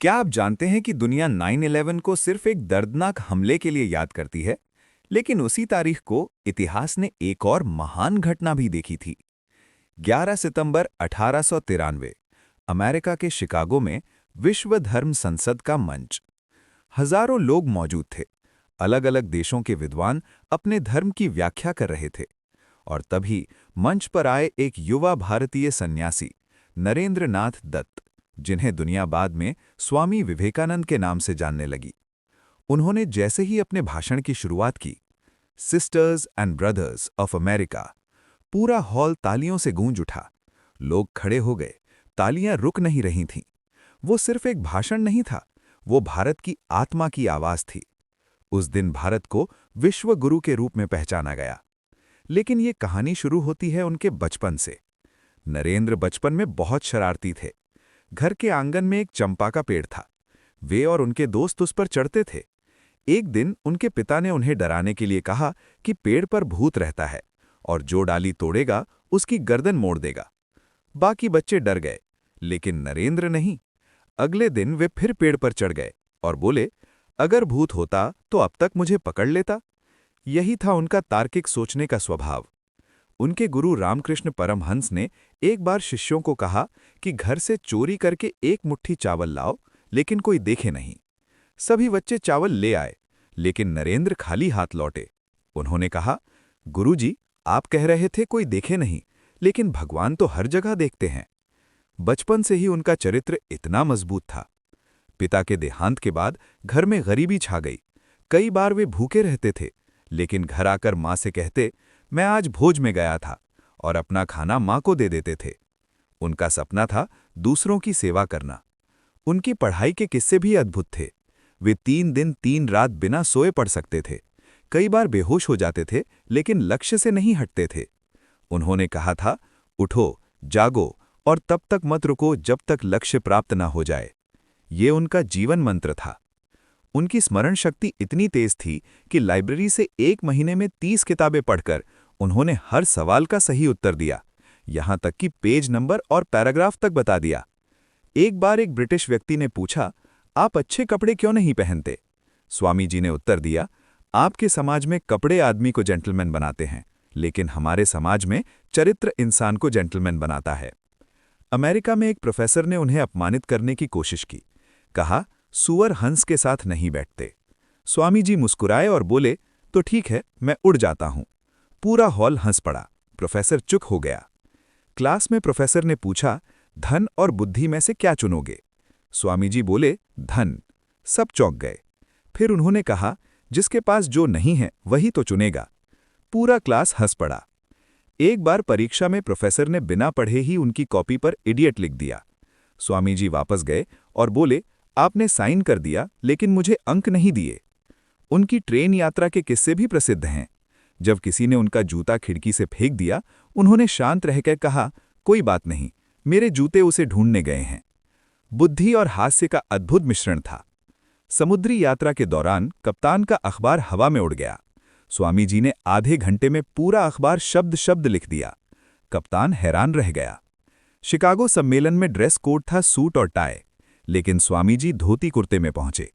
क्या आप जानते हैं कि दुनिया 9/11 को सिर्फ एक दर्दनाक हमले के लिए याद करती है, लेकिन उसी तारीख को इतिहास ने एक और महान घटना भी देखी थी। 11 सितंबर 1893, अमेरिका के शिकागो में विश्व धर्म संसद का मंच। हजारों लोग मौजूद थे। अलग अलग देशों के विद्वान अपने धर्म की व्याख्या कर रहे थे। और तभी मंच पर आए एक युवा भारतीय सन्यासी, नरेंद्र नाथ दत्त, जिन्हें दुनिया बाद में स्वामी विवेकानंद के नाम से जानने लगी। उन्होंने जैसे ही अपने भाषण की शुरुआत की, sisters and brothers of America, पूरा हॉल तालियों से गूंज उठा। लोग खड़े हो गए, तालियां रुक नहीं रही थीं। वो सिर्फ एक भाषण नहीं था, वो भारत की आत्मा की आवाज थी। उस दिन भारत को विश्व गुरु के रूप में पहचाना गया। लेकिन ये कहानी शुरू होती है उनके बचपन से। नरेंद्र बचपन में बहुत शरारती थे। घर के आंगन में एक चंपा का पेड़ था। वे और उनके दोस्त उस पर चढ़ते थे। एक दिन उनके पिता ने उन्हें डराने के लिए कहा कि पेड़ पर भूत रहता है और जो डाली तोड़ेगा उसकी गर्दन मोड़ देगा। बाकी बच्चे डर गए, लेकिन नरेंद्र नहीं। अगले दिन वे फिर पेड़ पर चढ़ गए और बोले, अगर भूत होता तो अब तक मुझे पकड़ लेता। यही था उनका तार्किक सोचने का स्वभाव। उनके गुरु रामकृष्ण परमहंस ने एक बार शिष्यों को कहा कि घर से चोरी करके एक मुट्ठी चावल लाओ, लेकिन कोई देखे नहीं। सभी बच्चे चावल ले आए, लेकिन नरेंद्र खाली हाथ लौटे। उन्होंने कहा, गुरुजी, आप कह रहे थे कोई देखे नहीं, लेकिन भगवान तो हर जगह देखते हैं। बचपन से ही उनका चरित्र इतना मजबूत था। पिता के देहांत के बाद घर में गरीबी छा गई। कई बार वे भूखे रहते थे, लेकिन घर आकर माँ से कहते, मैं आज भोज में गया था, और अपना खाना माँ को दे देते थे। उनका सपना था दूसरों की सेवा करना। उनकी पढ़ाई के किस्से भी अद्भुत थे। वे 3 दिन 3 रात बिना सोए पढ़ सकते थे। कई बार बेहोश हो जाते थे, लेकिन लक्ष्य से नहीं हटते थे। उन्होंने कहा था, उठो, जागो और तब तक मत रुको जब तक लक्ष्य प्राप्त न हो जाए। ये उनका जीवन मंत्र था। उनकी स्मरण शक्ति इतनी तेज थी कि लाइब्रेरी से 1 महीने में 30 किताबें पढ़कर उन्होंने हर सवाल का सही उत्तर दिया, यहां तक कि पेज नंबर और पैराग्राफ तक बता दिया। एक बार एक ब्रिटिश व्यक्ति ने पूछा, आप अच्छे कपड़े क्यों नहीं पहनते? स्वामी जी ने उत्तर दिया, आपके समाज में कपड़े आदमी को जेंटलमैन बनाते हैं, लेकिन हमारे समाज में चरित्र इंसान को जेंटलमैन बनाता है। अमेरिका में एक प्रोफेसर ने उन्हें अपमानित करने की कोशिश की। कहा, सूअर हंस के साथ नहीं बैठते। स्वामी जी मुस्कुराए और बोले, तो ठीक है, मैं उड़ जाता हूं। पूरा हॉल हंस पड़ा। प्रोफेसर चुप हो गया। क्लास में प्रोफेसर ने पूछा, धन और बुद्धि में से क्या चुनोगे? स्वामी जी बोले, धन। सब चौंक गए। फिर उन्होंने कहा, जिसके पास जो नहीं है वही तो चुनेगा। पूरा क्लास हंस पड़ा। एक बार परीक्षा में प्रोफेसर ने बिना पढ़े ही उनकी कॉपी पर इडियट लिख दिया। स्वामी जी वापस गए और बोले, आपने साइन कर दिया, लेकिन मुझे अंक नहीं दिए। उनकी ट्रेन यात्रा के किस्से भी प्रसिद्ध हैं। जब किसी ने उनका जूता खिड़की से फेंक दिया, उन्होंने शांत रहकर कहा, कोई बात नहीं, मेरे जूते उसे ढूंढने गए हैं। बुद्धि और हास्य का अद्भुत मिश्रण था। समुद्री यात्रा के दौरान कप्तान का अखबार हवा में उड़ गया। स्वामी जी ने आधे घंटे में पूरा अखबार शब्द शब्द लिख दिया। कप्तान हैरान रह गया। शिकागो सम्मेलन में ड्रेस कोड था सूट और टाई, लेकिन स्वामी जी धोती कुर्ते में पहुंचे।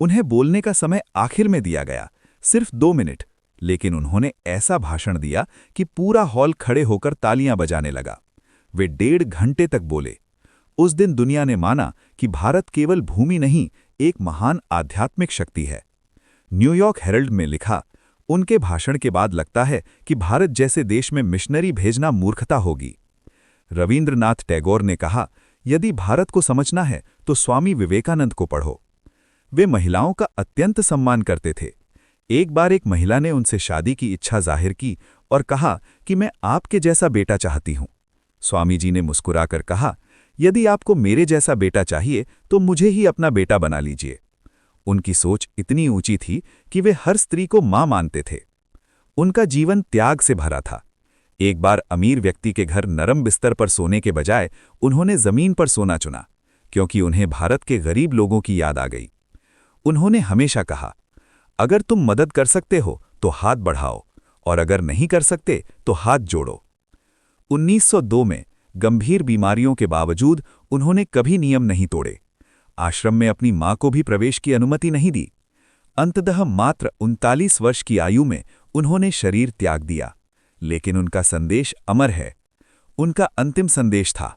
उन्हें बोलने का समय आखिर में दिया गया, सिर्फ 2 मिनट, लेकिन उन्होंने ऐसा भाषण दिया कि पूरा हॉल खड़े होकर तालियां बजाने लगा। वे 1.5 घंटे तक बोले। उस दिन दुनिया ने माना कि भारत केवल भूमि नहीं, एक महान आध्यात्मिक शक्ति है। न्यूयॉर्क हेरल्ड में लिखा, उनके भाषण के बाद लगता है कि भारत जैसे देश में मिशनरी भेजना मूर्खता होगी। रवींद्रनाथ टैगोर ने कहा, यदि भारत को समझना है तो स्वामी विवेकानंद को पढ़ो। वे महिलाओं का अत्यंत सम्मान करते थे। एक बार एक महिला ने उनसे शादी की इच्छा जाहिर की और कहा कि मैं आपके जैसा बेटा चाहती हूं। स्वामी जी ने मुस्कुराकर कहा, यदि आपको मेरे जैसा बेटा चाहिए तो मुझे ही अपना बेटा बना लीजिए। उनकी सोच इतनी ऊंची थी कि वे हर स्त्री को मां मानते थे। उनका जीवन त्याग से भरा था। एक बार अमीर व्यक्ति के घर नरम बिस्तर पर सोने के बजाय उन्होंने जमीन पर सोना चुना, क्योंकि उन्हें भारत के गरीब लोगों की याद आ गई। उन्होंने हमेशा कहा, अगर तुम मदद कर सकते हो तो हाथ बढ़ाओ, और अगर नहीं कर सकते तो हाथ जोड़ो। 1902 में गंभीर बीमारियों के बावजूद उन्होंने कभी नियम नहीं तोड़े। आश्रम में अपनी मां को भी प्रवेश की अनुमति नहीं दी। अंततः मात्र 39 वर्ष की आयु में उन्होंने शरीर त्याग दिया, लेकिन उनका संदेश अमर है। उनका अंतिम संदेश था,